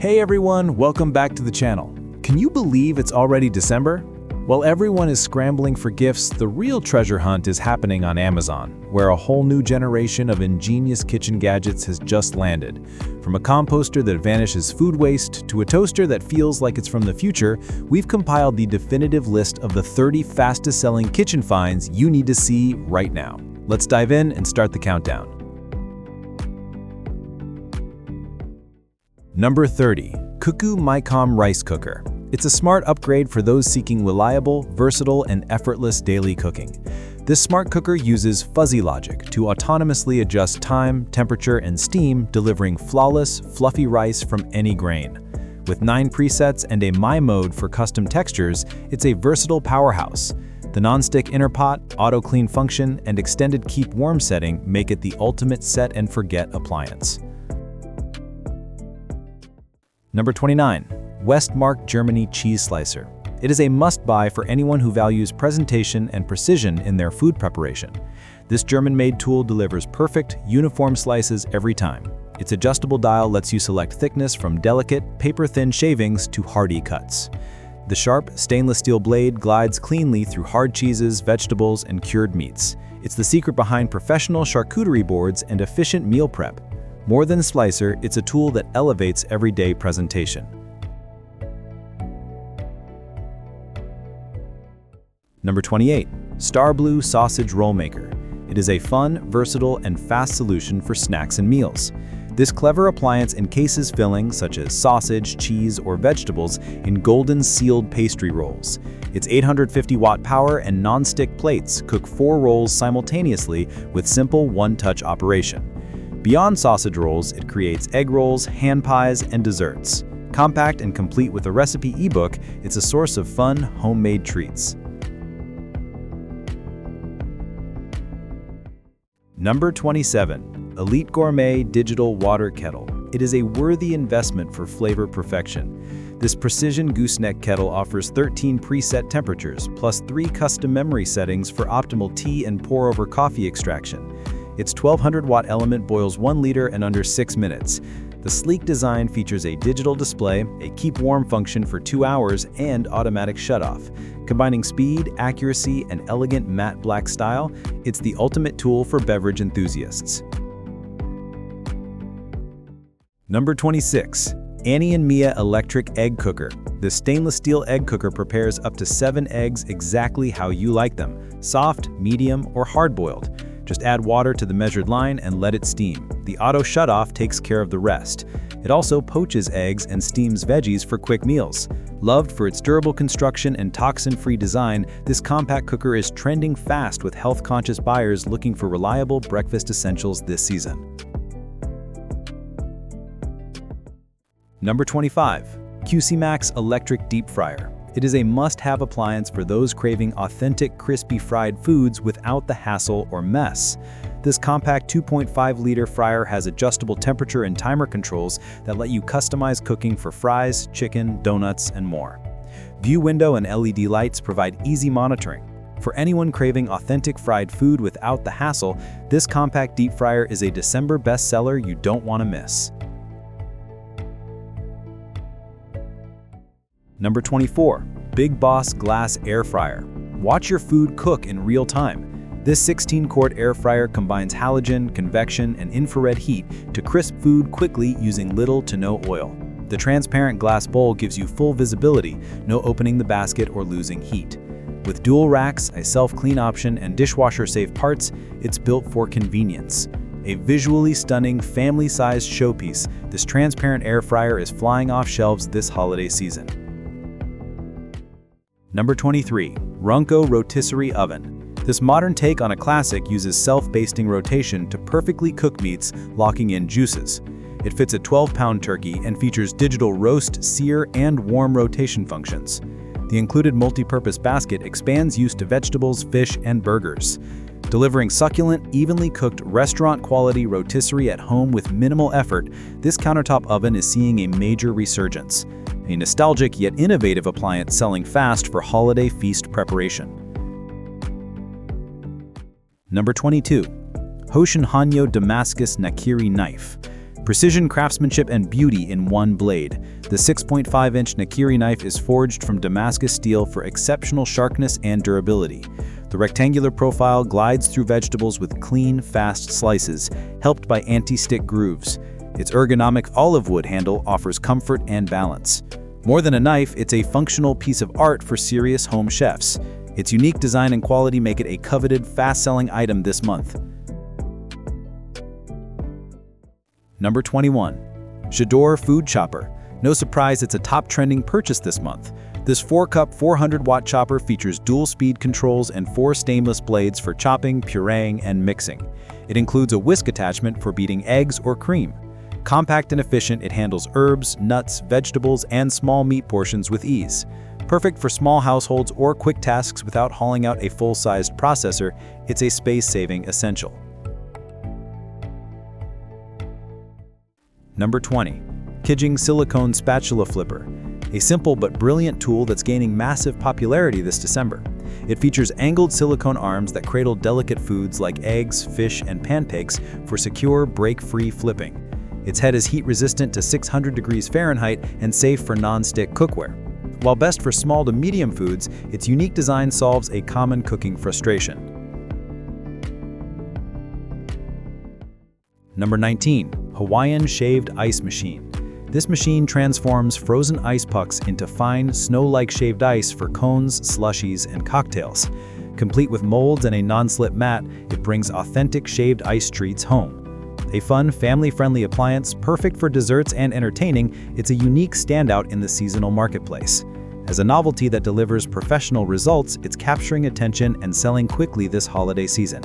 Hey everyone, welcome back to the channel. Can you believe it's already December? While everyone is scrambling for gifts, the real treasure hunt is happening on Amazon, where a whole new generation of ingenious kitchen gadgets has just landed. From a composter that vanishes food waste to a toaster that feels like it's from the future, we've compiled the definitive list of the 30 fastest-selling kitchen finds you need to see right now. Let's dive in and start the countdown. Number 30. Cuckoo Mycom Rice Cooker. It's a smart upgrade for those seeking reliable, versatile, and effortless daily cooking. This smart cooker uses fuzzy logic to autonomously adjust time, temperature, and steam, delivering flawless, fluffy rice from any grain. With 9 presets and a My mode for custom textures, it's a versatile powerhouse. The non-stick inner pot, auto-clean function, and extended keep warm setting make it the ultimate set-and-forget appliance. Number 29. Westmark Germany Cheese Slicer. It is a must-buy for anyone who values presentation and precision in their food preparation. This German-made tool delivers perfect, uniform slices every time. Its adjustable dial lets you select thickness from delicate, paper-thin shavings to hearty cuts. The sharp, stainless steel blade glides cleanly through hard cheeses, vegetables, and cured meats. It's the secret behind professional charcuterie boards and efficient meal prep. More than a slicer, it's a tool that elevates everyday presentation. Number 28. Starblue Sausage Roll Maker. It is a fun, versatile, and fast solution for snacks and meals. This clever appliance encases fillings such as sausage, cheese, or vegetables in golden sealed pastry rolls. Its 850-watt power and non-stick plates cook 4 rolls simultaneously with simple one-touch operation. Beyond sausage rolls, it creates egg rolls, hand pies, and desserts. Compact and complete with a recipe ebook, it's a source of fun, homemade treats. Number 27. Elite Gourmet Digital Water Kettle. It is a worthy investment for flavor perfection. This precision gooseneck kettle offers 13 preset temperatures, plus 3 custom memory settings for optimal tea and pour-over coffee extraction. Its 1200-watt element boils 1 liter in under 6 minutes. The sleek design features a digital display, a keep warm function for 2 hours, and automatic shutoff. Combining speed, accuracy, and elegant matte black style, it's the ultimate tool for beverage enthusiasts. Number 26. Annie and Mia Electric Egg Cooker. This stainless steel egg cooker prepares up to 7 eggs exactly how you like them, soft, medium, or hard-boiled. Just add water to the measured line and let it steam. The auto shutoff takes care of the rest. It also poaches eggs and steams veggies for quick meals. Loved for its durable construction and toxin-free design, this compact cooker is trending fast with health-conscious buyers looking for reliable breakfast essentials this season. Number 25. QC Max Electric Deep Fryer. It is a must-have appliance for those craving authentic, crispy fried foods without the hassle or mess. This compact 2.5-liter fryer has adjustable temperature and timer controls that let you customize cooking for fries, chicken, donuts, and more. View window and LED lights provide easy monitoring. For anyone craving authentic fried food without the hassle, this compact deep fryer is a December bestseller you don't want to miss. Number 24. Big Boss Glass Air Fryer. Watch your food cook in real time. This 16-quart air fryer combines halogen, convection, and infrared heat to crisp food quickly using little to no oil. The transparent glass bowl gives you full visibility, no opening the basket or losing heat. With dual racks, a self-clean option, and dishwasher-safe parts, it's built for convenience. A visually stunning, family-sized showpiece, this transparent air fryer is flying off shelves this holiday season. Number 23. Runco Rotisserie Oven. This modern take on a classic uses self-basting rotation to perfectly cook meats, locking in juices. It fits a 12-pound turkey and features digital roast, sear, and warm rotation functions. The included multi-purpose basket expands use to vegetables, fish, and burgers. Delivering succulent, evenly cooked, restaurant-quality rotisserie at home with minimal effort, this countertop oven is seeing a major resurgence. A nostalgic yet innovative appliance selling fast for holiday feast preparation. Number 22. Hoshin Hanyo Damascus Nakiri Knife. Precision craftsmanship and beauty in one blade. The 6.5-inch Nakiri knife is forged from Damascus steel for exceptional sharpness and durability. The rectangular profile glides through vegetables with clean, fast slices, helped by anti-stick grooves. Its ergonomic olive wood handle offers comfort and balance. More than a knife, it's a functional piece of art for serious home chefs. Its unique design and quality make it a coveted, fast-selling item this month. Number 21. J'adore Food Chopper. No surprise, it's a top trending purchase this month. This 4-cup, 400-watt chopper features dual-speed controls and 4 stainless blades for chopping, pureeing, and mixing. It includes a whisk attachment for beating eggs or cream. Compact and efficient, it handles herbs, nuts, vegetables, and small meat portions with ease. Perfect for small households or quick tasks without hauling out a full-sized processor, it's a space-saving essential. Number 20. Kijing Silicone Spatula Flipper. A simple but brilliant tool that's gaining massive popularity this December. It features angled silicone arms that cradle delicate foods like eggs, fish, and pancakes for secure, break-free flipping. Its head is heat-resistant to 600 degrees Fahrenheit and safe for non-stick cookware. While best for small to medium foods, its unique design solves a common cooking frustration. Number 19. Hawaiian Shaved Ice Machine. This machine transforms frozen ice pucks into fine, snow-like shaved ice for cones, slushies, and cocktails. Complete with molds and a non-slip mat, it brings authentic shaved ice treats home. A fun, family-friendly appliance, perfect for desserts and entertaining, it's a unique standout in the seasonal marketplace. As a novelty that delivers professional results, it's capturing attention and selling quickly this holiday season.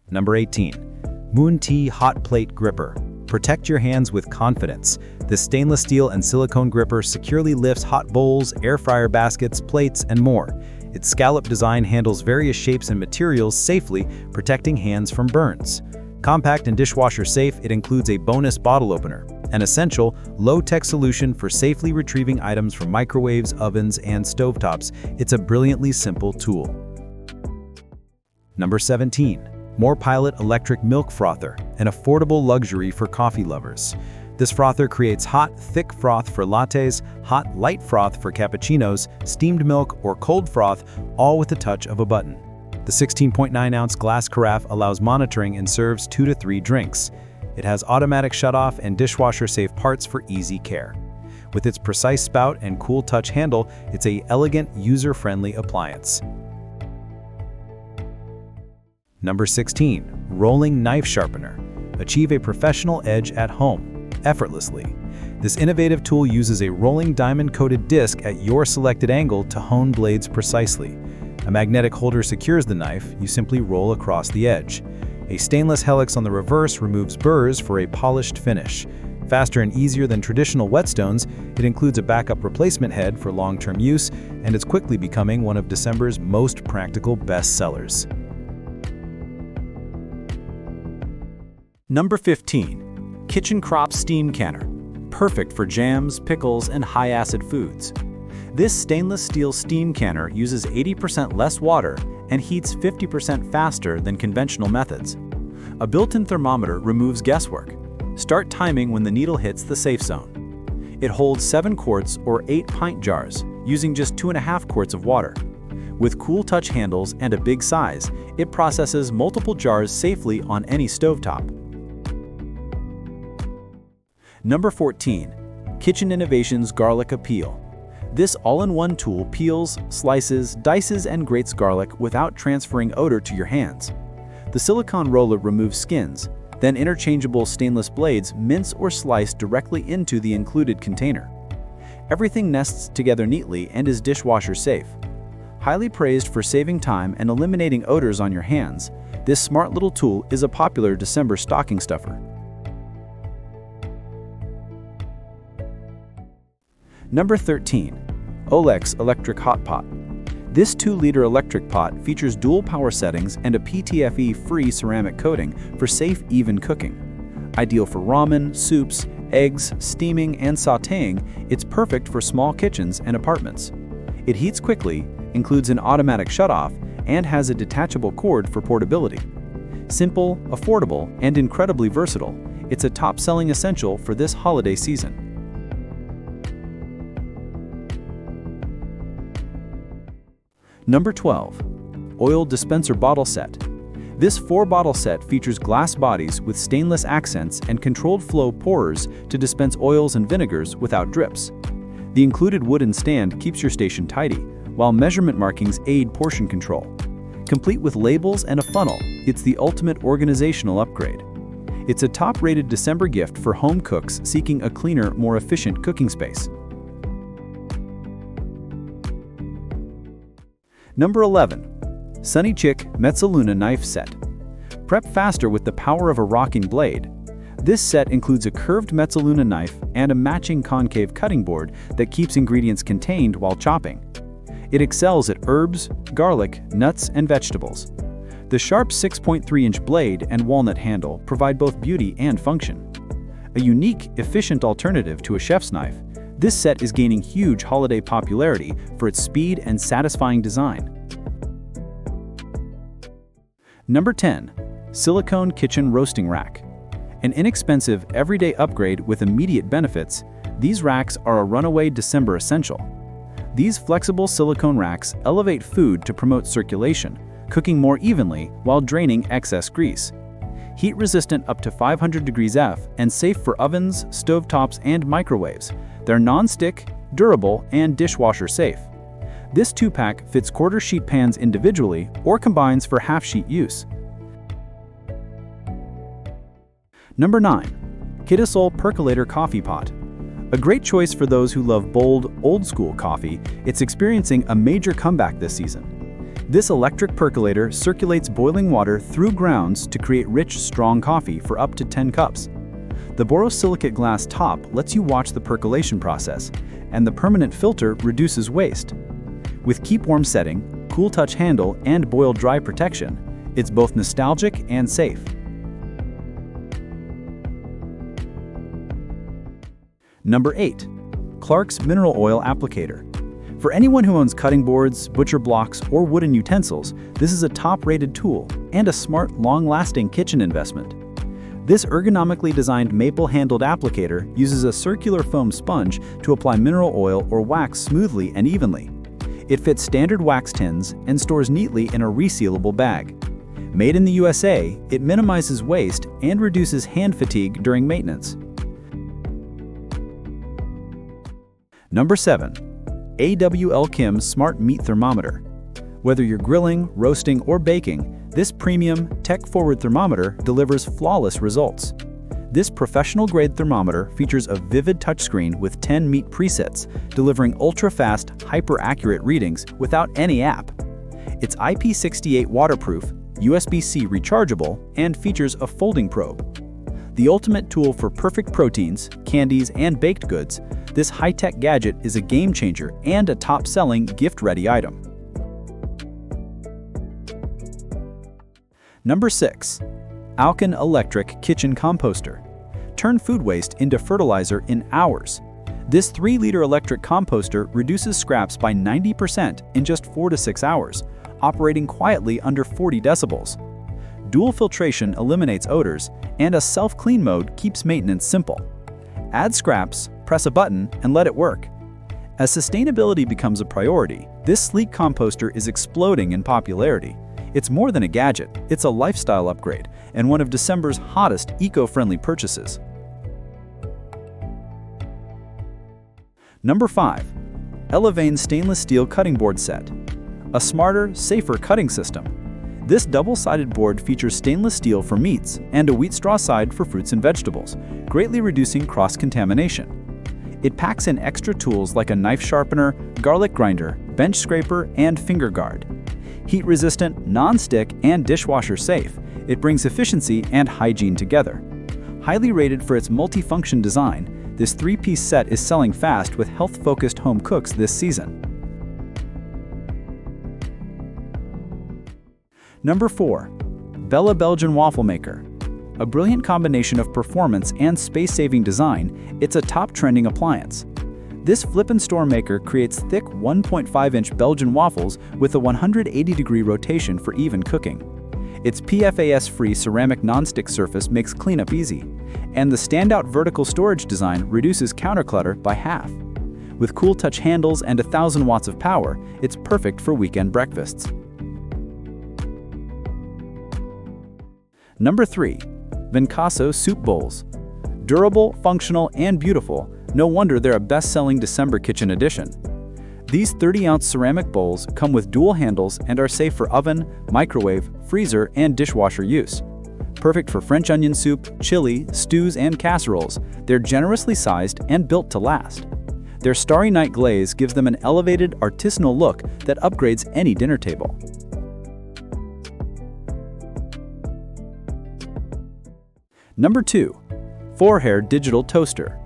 Number 18. Moon Tea Hot Plate Gripper. Protect your hands with confidence. This stainless steel and silicone gripper securely lifts hot bowls, air fryer baskets, plates, and more. Its scallop design handles various shapes and materials safely, protecting hands from burns. Compact and dishwasher safe, it includes a bonus bottle opener, an essential, low-tech solution for safely retrieving items from microwaves, ovens, and stovetops. It's a brilliantly simple tool. Number 17. More Pilot Electric Milk Frother, an affordable luxury for coffee lovers. This frother creates hot, thick froth for lattes, hot, light froth for cappuccinos, steamed milk, or cold froth, all with the touch of a button. The 16.9-ounce glass carafe allows monitoring and serves 2 to 3 drinks. It has automatic shutoff and dishwasher-safe parts for easy care. With its precise spout and cool touch handle, it's an elegant, user-friendly appliance. Number 16. Rolling Knife Sharpener. Achieve a professional edge at home, effortlessly. This innovative tool uses a rolling diamond-coated disc at your selected angle to hone blades precisely. A magnetic holder secures the knife, you simply roll across the edge. A stainless helix on the reverse removes burrs for a polished finish. Faster and easier than traditional whetstones, it includes a backup replacement head for long-term use, and it's quickly becoming one of December's most practical bestsellers. Number 15. Kitchen Crop Steam Canner. Perfect for jams, pickles, and high-acid foods. This stainless steel steam canner uses 80% less water and heats 50% faster than conventional methods. A built-in thermometer removes guesswork. Start timing when the needle hits the safe zone. It holds 7 quarts or 8 pint jars, using just 2.5 quarts of water. With cool touch handles and a big size, it processes multiple jars safely on any stovetop. Number 14. Kitchen Innovations Garlic Appeal. This all-in-one tool peels, slices, dices, and grates garlic without transferring odor to your hands. The silicone roller removes skins, then interchangeable stainless blades mince or slice directly into the included container. Everything nests together neatly and is dishwasher safe. Highly praised for saving time and eliminating odors on your hands, this smart little tool is a popular December stocking stuffer. Number 13. Olex Electric Hot Pot. This 2-liter electric pot features dual power settings and a PTFE-free ceramic coating for safe, even cooking. Ideal for ramen, soups, eggs, steaming, and sautéing, it's perfect for small kitchens and apartments. It heats quickly, includes an automatic shutoff, and has a detachable cord for portability. Simple, affordable, and incredibly versatile, it's a top-selling essential for this holiday season. Number 12. Oil Dispenser Bottle Set. This 4-bottle set features glass bodies with stainless accents and controlled flow pourers to dispense oils and vinegars without drips. The included wooden stand keeps your station tidy, while measurement markings aid portion control. Complete with labels and a funnel, it's the ultimate organizational upgrade. It's a top-rated December gift for home cooks seeking a cleaner, more efficient cooking space. Number 11. Sunny Chick Mezzaluna Knife Set. Prep faster with the power of a rocking blade. This set includes a curved Mezzaluna knife and a matching concave cutting board that keeps ingredients contained while chopping. It excels at herbs, garlic, nuts, and vegetables. The sharp 6.3-inch blade and walnut handle provide both beauty and function. A unique, efficient alternative to a chef's knife, this set is gaining huge holiday popularity for its speed and satisfying design. Number 10. Silicone Kitchen Roasting Rack. An inexpensive, everyday upgrade with immediate benefits, these racks are a runaway December essential. These flexible silicone racks elevate food to promote circulation, cooking more evenly while draining excess grease. Heat-resistant up to 500 degrees F and safe for ovens, stovetops, and microwaves, they're non-stick, durable, and dishwasher safe. This 2-pack fits quarter-sheet pans individually or combines for half-sheet use. Number 9. Kitasol Percolator Coffee Pot. A great choice for those who love bold, old-school coffee, it's experiencing a major comeback this season. This electric percolator circulates boiling water through grounds to create rich, strong coffee for up to 10 cups. The borosilicate glass top lets you watch the percolation process, and the permanent filter reduces waste. With Keep Warm setting, Cool Touch handle, and boil dry protection, it's both nostalgic and safe. Number 8. Clark's Mineral Oil Applicator. For anyone who owns cutting boards, butcher blocks, or wooden utensils, this is a top-rated tool and a smart, long-lasting kitchen investment. This ergonomically designed maple-handled applicator uses a circular foam sponge to apply mineral oil or wax smoothly and evenly. It fits standard wax tins and stores neatly in a resealable bag. Made in the USA, it minimizes waste and reduces hand fatigue during maintenance. Number 7. AWL Kim Smart Meat Thermometer. Whether you're grilling, roasting, or baking, this premium, tech-forward thermometer delivers flawless results. This professional-grade thermometer features a vivid touchscreen with 10 meat presets, delivering ultra-fast, hyper-accurate readings without any app. It's IP68 waterproof, USB-C rechargeable, and features a folding probe. The ultimate tool for perfect proteins, candies, and baked goods, this high-tech gadget is a game-changer and a top-selling gift-ready item. Number 6. Alkin Electric Kitchen Composter. Turn food waste into fertilizer in hours. This 3-liter electric composter reduces scraps by 90% in just 4 to 6 hours, operating quietly under 40 decibels. Dual filtration eliminates odors, and a self-clean mode keeps maintenance simple. Add scraps, press a button, and let it work. As sustainability becomes a priority, this sleek composter is exploding in popularity. It's more than a gadget, it's a lifestyle upgrade, and one of December's hottest eco-friendly purchases. Number 5. Elevane Stainless Steel Cutting Board Set. A smarter, safer cutting system. This double-sided board features stainless steel for meats and a wheat straw side for fruits and vegetables, greatly reducing cross-contamination. It packs in extra tools like a knife sharpener, garlic grinder, bench scraper, and finger guard. Heat-resistant, non-stick, and dishwasher safe, it brings efficiency and hygiene together. Highly rated for its multifunction design, this 3-piece set is selling fast with health-focused home cooks this season. Number 4. Bella Belgian Waffle Maker. A brilliant combination of performance and space-saving design, it's a top-trending appliance. This flip-and-store maker creates thick 1.5-inch Belgian waffles with a 180-degree rotation for even cooking. Its PFAS-free ceramic nonstick surface makes cleanup easy, and the standout vertical storage design reduces counterclutter by half. With cool touch handles and 1,000 watts of power, it's perfect for weekend breakfasts. Number 3. Vencaso Soup Bowls. Durable, functional, and beautiful, no wonder they're a best-selling December kitchen edition. These 30-ounce ceramic bowls come with dual handles and are safe for oven, microwave, freezer, and dishwasher use. Perfect for French onion soup, chili, stews, and casseroles, they're generously sized and built to last. Their Starry Night glaze gives them an elevated, artisanal look that upgrades any dinner table. Number 2. 4-Hair Digital Toaster.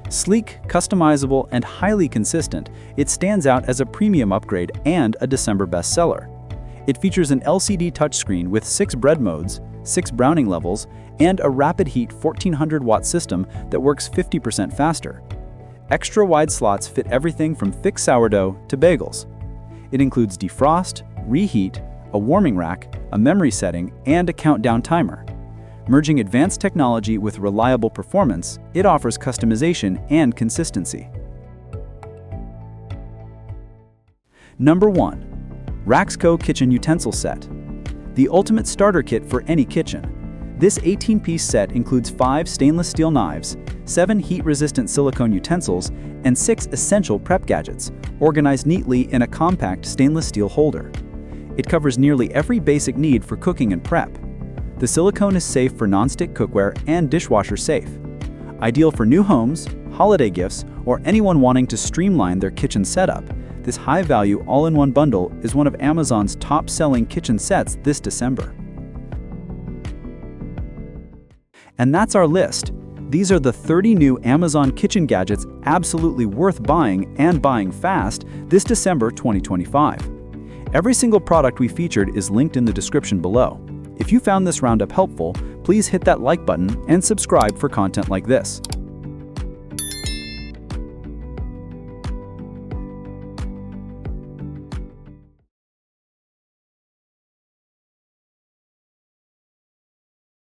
Sleek, customizable, and highly consistent, it stands out as a premium upgrade and a December bestseller. It features an LCD touchscreen with 6 bread modes, 6 browning levels, and a rapid heat 1400-watt system that works 50% faster. Extra wide slots fit everything from thick sourdough to bagels. It includes defrost, reheat, a warming rack, a memory setting, and a countdown timer. Merging advanced technology with reliable performance, it offers customization and consistency. Number 1. Raxco Kitchen Utensil Set. The ultimate starter kit for any kitchen. This 18-piece set includes 5 stainless steel knives, 7 heat-resistant silicone utensils, and 6 essential prep gadgets, organized neatly in a compact stainless steel holder. It covers nearly every basic need for cooking and prep. The silicone is safe for nonstick cookware and dishwasher safe. Ideal for new homes, holiday gifts, or anyone wanting to streamline their kitchen setup, this high-value all-in-one bundle is one of Amazon's top-selling kitchen sets this December. And that's our list. These are the 30 new Amazon kitchen gadgets absolutely worth buying and buying fast this December 2025. Every single product we featured is linked in the description below. If you found this roundup helpful, please hit that like button and subscribe for content like this.